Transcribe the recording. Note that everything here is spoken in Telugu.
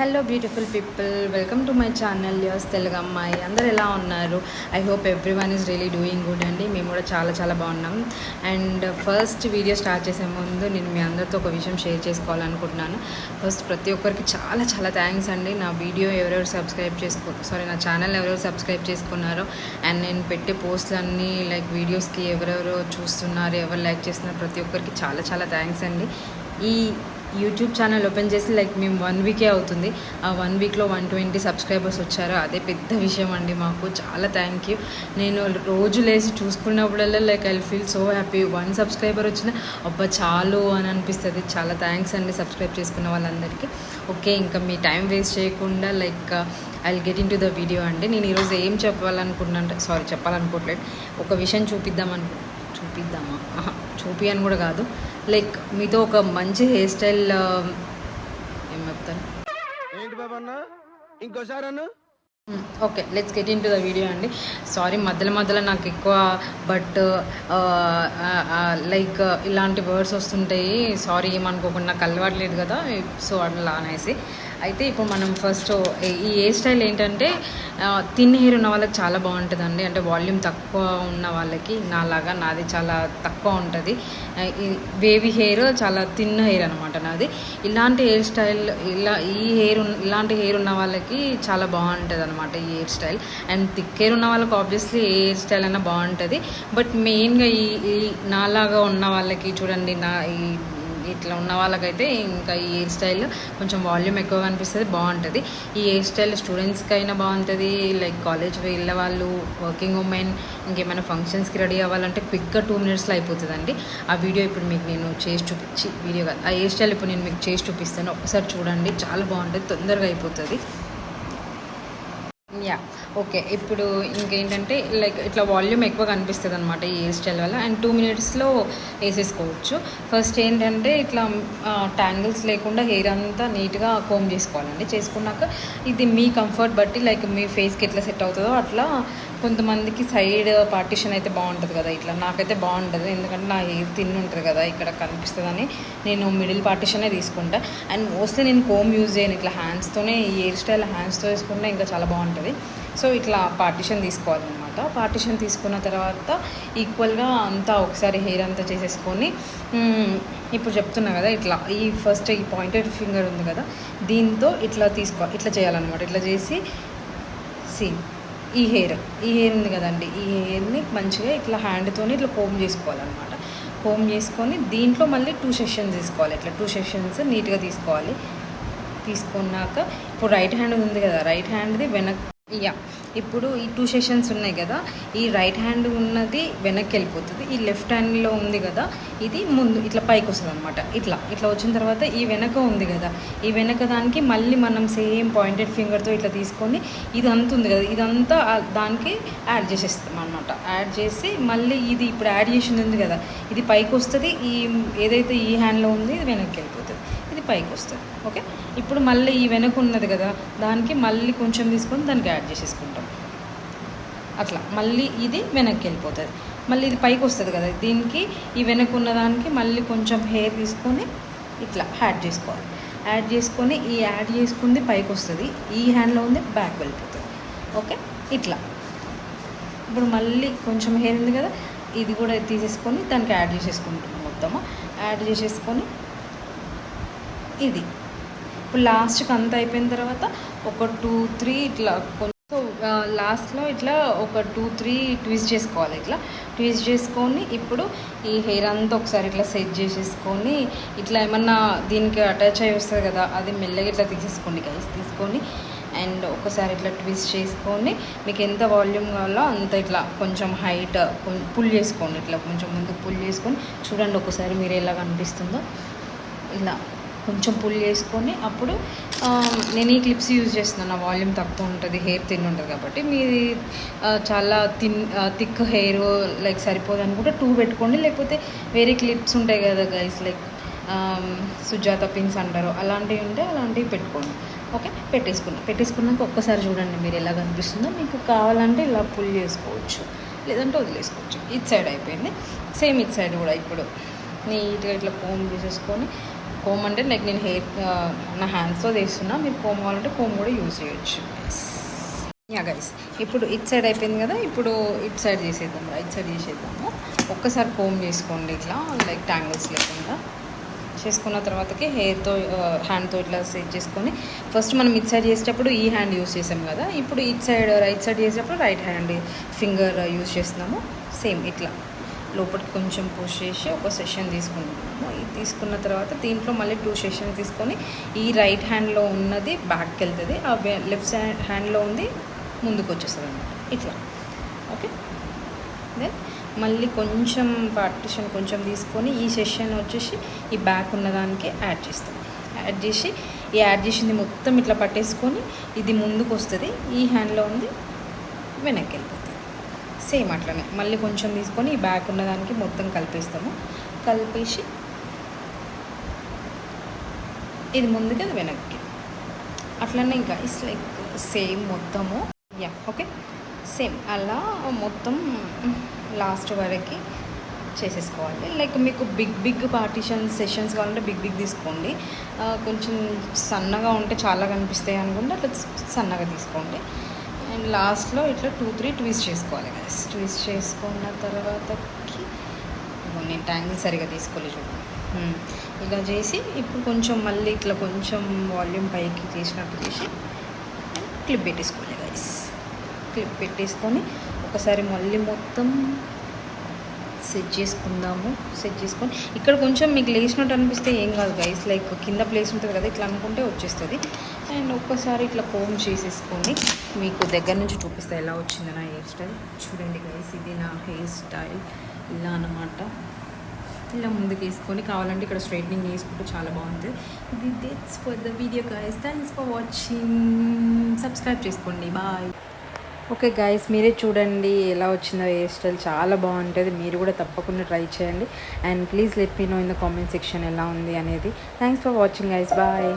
Hello beautiful people, welcome to my channel yours Telugu అమ్మాయి. అందరు ఎలా ఉన్నారు? I hope every one is really doing good అండి. మేము కూడా చాలా చాలా బాగున్నాం. అండ్ ఫస్ట్ వీడియో స్టార్ట్ చేసే ముందు నేను మీ అందరితో ఒక విషయం షేర్ చేసుకోవాలనుకుంటున్నాను. ఫస్ట్ ప్రతి ఒక్కరికి చాలా చాలా థ్యాంక్స్ అండి. నా వీడియో ఎవరెవరు నా ఛానల్ ఎవరెవరు సబ్స్క్రైబ్ చేసుకున్నారో అండ్ నేను పెట్టే పోస్టులన్నీ లైక్ వీడియోస్కి ఎవరెవరు చూస్తున్నారు, ఎవరు లైక్ చేస్తున్నారు, ప్రతి ఒక్కరికి చాలా చాలా థ్యాంక్స్ అండి. ఈ యూట్యూబ్ ఛానల్ ఓపెన్ చేసి మేము 1 వీకే అవుతుంది. ఆ 1 వీక్లో 120 సబ్స్క్రైబర్స్ వచ్చారు. అదే పెద్ద విషయం అండి మాకు. చాలా థ్యాంక్ యూ. నేను రోజు లేచి చూసుకున్నప్పుడల్లా I feel so happy. 1 subscriber వచ్చిన అబ్బా చాలు అని అనిపిస్తుంది. చాలా థ్యాంక్స్ అండి సబ్స్క్రైబ్ చేసుకున్న వాళ్ళందరికీ. ఓకే, ఇంకా మీ టైం వేస్ట్ చేయకుండా I will get in to the video అండి. నేను ఈరోజు ఏం చెప్పాలనుకోవట్లేదు. ఒక విషయం చూపియని కూడా కాదు, మీతో ఒక మంచి హెయిర్ స్టైల్ ఏం చెప్తాను. Okay, let's get in to the video అండి. సారీ మధ్యలో నాకు ఎక్కువ ఇలాంటి వర్డ్స్ వస్తుంటాయి. సారీ ఏమనుకోకుండా, నాకు అలవాట్లేదు కదా, సో అట్లా అనేసి. అయితే ఇప్పుడు మనం ఫస్ట్ ఈ హెయిర్ స్టైల్ ఏంటంటే థిన్ హెయిర్ ఉన్న వాళ్ళకి చాలా బాగుంటుందండి. అంటే వాల్యూమ్ తక్కువ ఉన్న వాళ్ళకి, నాది చాలా తక్కువ ఉంటుంది. వేవీ హెయిర్, చాలా థిన్ హెయిర్ అనమాట నాది. ఇలాంటి హెయిర్ స్టైల్ ఇలాంటి హెయిర్ ఉన్న వాళ్ళకి చాలా బాగుంటుంది అనమాట ఈ hair style. And thick hair ఉన్న వాళ్ళకి ఆబ్వియస్లీ ఏ హెయిర్ స్టైల్ అయినా బాగుంటుంది. బట్ మెయిన్గా ఈ నాలాగా ఉన్న వాళ్ళకి చూడండి, ఇట్లా ఉన్న వాళ్ళకైతే ఇంకా ఈ హెయిర్ స్టైల్ కొంచెం వాల్యూమ్ ఎక్కువగా అనిపిస్తుంది, బాగుంటుంది. ఈ హెయిర్ స్టైల్ స్టూడెంట్స్కి అయినా బాగుంటుంది, కాలేజ్ వెళ్ళే వాళ్ళు, వర్కింగ్ ఉమెన్, ఇంకేమైనా ఫంక్షన్స్కి రెడీ అవ్వాలంటే క్విక్గా 2 మినిట్స్లో అయిపోతుందండి. ఆ వీడియో ఇప్పుడు మీకు నేను చేసి ఆ హెయిర్ స్టైల్ ఇప్పుడు నేను మీకు చేసి చూపిస్తాను. ఒకసారి చూడండి, చాలా బాగుంటుంది, తొందరగా అయిపోతుంది. యా ఓకే, ఇప్పుడు ఇంకేంటంటే ఇట్లా వాల్యూమ్ ఎక్కువ కనిపిస్తుంది అనమాట ఈ హెయిర్ స్టైల్ వల్ల. అండ్ 2 మినిట్స్లో వేసేసుకోవచ్చు. ఫస్ట్ ఏంటంటే ఇట్లా ట్యాంగిల్స్ లేకుండా హెయిర్ అంతా నీట్గా కోమ్ చేసుకోవాలండి. చేసుకున్నాక ఇది మీ కంఫర్ట్ బట్టి మీ ఫేస్కి ఎట్లా సెట్ అవుతుందో అట్లా. కొంతమందికి సైడ్ పార్టిషన్ అయితే బాగుంటుంది కదా, ఇట్లా నాకైతే బాగుంటుంది. ఎందుకంటే నా హెయిర్ థిన్ ఉంటుంది కదా, ఇక్కడ కనిపిస్తుందని నేను మిడిల్ పార్టిషనే తీసుకుంటా. అండ్ మోస్ట్లీ నేను కోమ్ యూజ్ చేయను, ఇట్లా హ్యాండ్స్తోనే ఈ హెయిర్ స్టైల్ హ్యాండ్స్తో వేసుకుంటే ఇంకా చాలా బాగుంటుంది. సో ఇట్లా పార్టిషన్ తీసుకోవాలన్నమాట. పార్టిషన్ తీసుకున్న తర్వాత ఈక్వల్గా అంతా ఒకసారి హెయిర్ అంతా చేసేసుకొని, ఇప్పుడు చెప్తున్నా కదా ఇట్లా ఫస్ట్ ఈ పాయింటెడ్ ఫింగర్ ఉంది కదా, దీంతో ఇట్లా ఇట్లా చేయాలన్నమాట. ఇట్లా చేసి ఈ హెయిర్ ఉంది కదండి, ఈ హెయిర్ని మంచిగా ఇట్లా హ్యాండ్తోని ఇట్లా కోమ్ చేసుకోవాలన్నమాట. కోమ్ చేసుకొని దీంట్లో మళ్ళీ 2 సెషన్స్ తీసుకోవాలి. ఇట్లా 2 సెషన్స్ నీట్గా తీసుకోవాలి. తీసుకున్నాక ఇప్పుడు రైట్ హ్యాండ్ ఉంది కదా, రైట్ హ్యాండ్ది ఇప్పుడు ఈ 2 సెషన్స్ ఉన్నాయి కదా, ఈ రైట్ హ్యాండ్ ఉన్నది వెనక్కి వెళ్ళిపోతుంది. ఈ లెఫ్ట్ హ్యాండ్లో ఉంది కదా, ఇది ముందు ఇట్లా పైకి వస్తుంది అనమాట. ఇట్లా వచ్చిన తర్వాత ఈ వెనక ఉంది కదా, ఈ వెనక దానికి మళ్ళీ మనం సేమ్ పాయింటెడ్ ఫింగర్తో ఇట్లా తీసుకొని ఇదంతా ఉంది కదా, ఇదంతా దానికి యాడ్ చేసేస్తాం అనమాట. యాడ్ చేసి మళ్ళీ ఇది ఇప్పుడు యాడ్ చేసింది ఉంది కదా, ఇది పైకి వస్తుంది. ఏదైతే ఈ హ్యాండ్లో ఉంది ఇది వెనక్కి వెళ్ళిపోతుంది, ఇది పైకి వస్తుంది. ఓకే, ఇప్పుడు మళ్ళీ ఈ వెనక ఉన్నది కదా, దానికి మళ్ళీ కొంచెం తీసుకొని దానికి యాడ్ చేసేసుకుంటాం. అట్లా మళ్ళీ ఇది వెనక్కి వెళ్ళిపోతుంది, మళ్ళీ ఇది పైకి వస్తుంది కదా, దీనికి ఈ వెనక ఉన్న దానికి మళ్ళీ కొంచెం హెయిర్ తీసుకొని ఇట్లా యాడ్ చేసుకోవాలి. యాడ్ చేసుకొని ఈ యాడ్ చేసుకుంది పైకి వస్తుంది, ఈ హ్యాండ్లో ఉంది బ్యాక్ వెళ్ళిపోతుంది. ఓకే, ఇట్లా ఇప్పుడు మళ్ళీ కొంచెం హెయిర్ ఉంది కదా, ఇది కూడా తీసేసుకొని దానికి యాడ్ చేసేసుకుంటాం. మొత్తము యాడ్ చేసేసుకొని ఇది ఇప్పుడు లాస్ట్కి అంతా అయిపోయిన తర్వాత ఒక 2-3 ఇట్లా లాస్ట్లో ఇట్లా ఒక 2-3 ట్విస్ట్ చేసుకోవాలి. ఇట్లా ట్విస్ట్ చేసుకొని ఇప్పుడు ఈ హెయిర్ అంతా ఒకసారి ఇట్లా సెట్ చేసేసుకొని ఇట్లా ఏమన్నా దీనికి అటాచ్ అయ్యి వస్తుంది కదా, అది మెల్లగా ఇట్లా తీసేసుకోండి గైస్. తీసుకొని అండ్ ఒకసారి ఇట్లా ట్విస్ట్ చేసుకొని మీకు ఎంత వాల్యూమ్ కావాలో అంత ఇట్లా కొంచెం హైట్ పుల్ చేసుకోండి. ఇట్లా కొంచెం ముందు పుల్ చేసుకొని చూడండి ఒకసారి మీరు ఎలా కనిపిస్తుందో. ఇలా కొంచెం పుల్ చేసుకొని అప్పుడు నేను ఈ క్లిప్స్ యూజ్ చేస్తున్నాను. నా వాల్యూమ్ తక్కువ ఉంటుంది, హెయిర్ థిన్ ఉంటుంది కాబట్టి. మీది చాలా థిక్ హెయిర్ సరిపోదు అనుకుంటే 2 పెట్టుకోండి, లేకపోతే వేరే క్లిప్స్ ఉంటాయి కదా గైస్, సుజాత పిన్స్ అంటారు, అలాంటివి ఉంటే అలాంటివి పెట్టుకోండి. ఓకే, పెట్టేసుకున్నాక ఒక్కసారి చూడండి మీరు ఎలా కనిపిస్తుందో. మీకు కావాలంటే ఇలా పుల్ చేసుకోవచ్చు, లేదంటే వదిలేసుకోవచ్చు. ఇటు సైడ్ అయిపోయింది, సేమ్ ఇటు సైడ్ కూడా ఇప్పుడు నీట్గా ఇట్లా కోమ్ చేసేసుకొని కోమ్ అంటే లైక్ నేను హెయిర్ నా హ్యాండ్స్తో తీస్తున్నా, మీరు కోమ్ కావాలంటే కోమ్ కూడా యూజ్ చేయొచ్చు. యా గైస్, ఇప్పుడు ఇట్ సైడ్ అయిపోయింది కదా, ఇప్పుడు ఇట్ సైడ్ చేసేద్దాం, రైట్ సైడ్ చేసేద్దాము. ఒక్కసారి కోమ్ చేసుకోండి ఇట్లా, లైక్ ట్యాంగిల్స్ లేకుండా చేసుకున్న తర్వాతకి హెయిర్తో హ్యాండ్తో ఇట్లా సెట్ చేసుకొని, ఫస్ట్ మనం ఇట్ సైడ్ చేసేటప్పుడు ఈ హ్యాండ్ యూస్ చేసాం కదా, ఇప్పుడు ఇట్ సైడ్ రైట్ సైడ్ చేసేటప్పుడు రైట్ హ్యాండ్ ఫింగర్ యూస్ చేస్తున్నాము. సేమ్ ఇట్లా లోపలికి కొంచెం పుష్ చేసి ఒక సెషన్ తీసుకుంటున్నాము. ఇది తీసుకున్న తర్వాత దీంట్లో మళ్ళీ 2 సెషన్స్ తీసుకొని ఈ రైట్ హ్యాండ్లో ఉన్నది బ్యాక్కి వెళ్తుంది, ఆ లెఫ్ట్ హ్యాండ్లో ఉంది ముందుకు వచ్చేస్తుంది అన్నమాట ఇట్లా. ఓకే, దెన్ మళ్ళీ కొంచెం పార్టిషన్ కొంచెం తీసుకొని ఈ సెషన్ వచ్చేసి ఈ బ్యాక్ ఉన్నదానికి యాడ్ చేస్తాం. యాడ్ చేసింది మొత్తం ఇట్లా పట్టేసుకొని ఇది ముందుకు వస్తుంది, ఈ హ్యాండ్లో ఉంది వెనక్కి వెళ్ళిపోతుంది. సేమ్ అట్లనే మళ్ళీ కొంచెం తీసుకొని ఈ బ్యాక్ ఉన్నదానికి మొత్తం కలిపేస్తాము. కలిపేసి ఇది ముందుకి అది వెనక్కి, అట్లనే ఇంకా ఇట్స్ లైక్ సేమ్ మొత్తము. యా ఓకే, సేమ్ అలా మొత్తం లాస్ట్ వరకు చేసేసుకోవాలి. లైక్ మీకు బిగ్ సెషన్స్ కావాలంటే బిగ్ తీసుకోండి, కొంచెం సన్నగా ఉంటే చాలా కనిపిస్తాయి అనుకుంటే అట్లా సన్నగా తీసుకోండి. అండ్ లాస్ట్లో ఇట్లా 2-3 ట్విస్ట్ చేసుకోవాలి గైస్. ట్విస్ట్ చేసుకున్న తర్వాతకి నేను ట్యాంగిల్ సరిగా తీసుకోలేదు చూడండి, ఇలా చేసి ఇప్పుడు కొంచెం మళ్ళీ ఇట్లా కొంచెం వాల్యూమ్ పైకి చేసినట్టు చేసి క్లిప్ పెట్టేసుకోవాలి గైస్. క్లిప్ పెట్టేసుకొని ఒకసారి మళ్ళీ మొత్తం సెట్ చేసుకుందాము. సెట్ చేసుకొని ఇక్కడ కొంచెం మీకు లేచినట్టు అనిపిస్తే ఏం కాదు గైస్, లైక్ కింద ప్లేస్ ఉంటుంది కదా, ఇట్లా అనుకుంటే వచ్చేస్తుంది. అండ్ ఒక్కసారి ఇట్లా కోమ్ చేసేసుకొని మీకు దగ్గర నుంచి చూపిస్తే ఎలా వచ్చింది నా హెయిర్ స్టైల్. చూడండి గైస్, ఇది నా హెయిర్ స్టైల్ ఇలా అన్నమాట. ఇలా ముందుకు వేసుకొని కావాలంటే ఇక్కడ స్ట్రైట్నింగ్ వేసుకుంటే చాలా బాగుంటుంది. ఇది that's for the video guys, thanks for watching. Subscribe చేసుకోండి, బాయ్. ఓకే గైస్, మీరే చూడండి ఎలా వచ్చిందో హెయిర్ స్టైల్, చాలా బాగుంటుంది. మీరు కూడా తప్పకుండా ట్రై చేయండి. And please let me know in the comment section ఎలా ఉంది అనేది. Thanks for watching guys, bye.